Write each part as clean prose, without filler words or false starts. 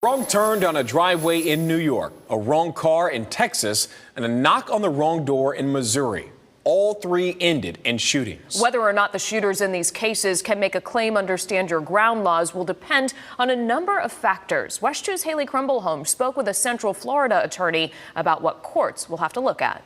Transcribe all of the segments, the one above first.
Wrong turn down a driveway in New York, a wrong car in Texas, and a knock on the wrong door in Missouri. All three ended in shootings. Whether or not the shooters in these cases can make a claim under Stand Your Ground laws will depend on a number of factors. WESH 2's Haley Krumblholm spoke with a Central Florida attorney about what courts will have to look at.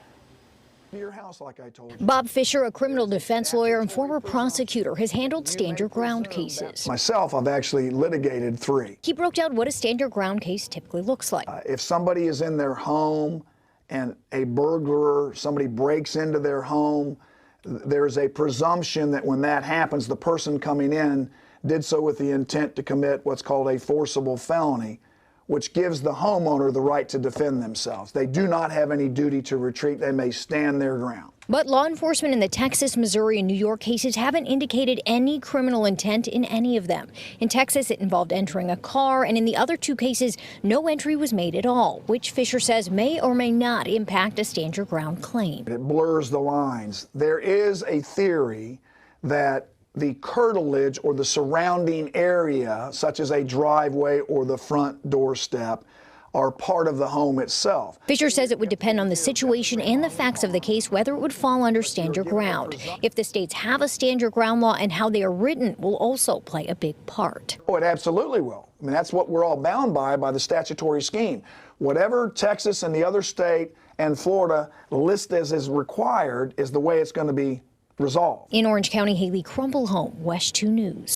Your house, like I told you. Bob Fisher, a criminal defense lawyer and former prosecutor, has handled Stand Your Ground cases. Myself, I've actually litigated 3. He broke down what a Stand Your Ground case typically looks like. If somebody is in their home and a burglar, somebody breaks into their home, there's a presumption that when that happens, the person coming in did so with the intent to commit what's called a forcible felony, which gives the homeowner the right to defend themselves. They do not have any duty to retreat. They may stand their ground. But law enforcement in the Texas, Missouri, and New York cases haven't indicated any criminal intent in any of them. In Texas, it involved entering a car, and in the other 2 cases, no entry was made at all, which Fisher says may or may not impact a Stand Your Ground claim. It blurs the lines. There is a theory that the curtilage or the surrounding area, such as a driveway or the front doorstep, are part of the home itself. Fisher says it would depend on the situation and the facts of the case whether it would fall under Stand Your Ground. If the states have a Stand Your Ground law and how they are written will also play a big part. Oh, it absolutely will. I mean, that's what we're all bound by the statutory scheme. Whatever Texas and the other state and Florida list as is required is the way it's going to be resolved. In Orange County, Haley Krumblholm, WESH 2 News.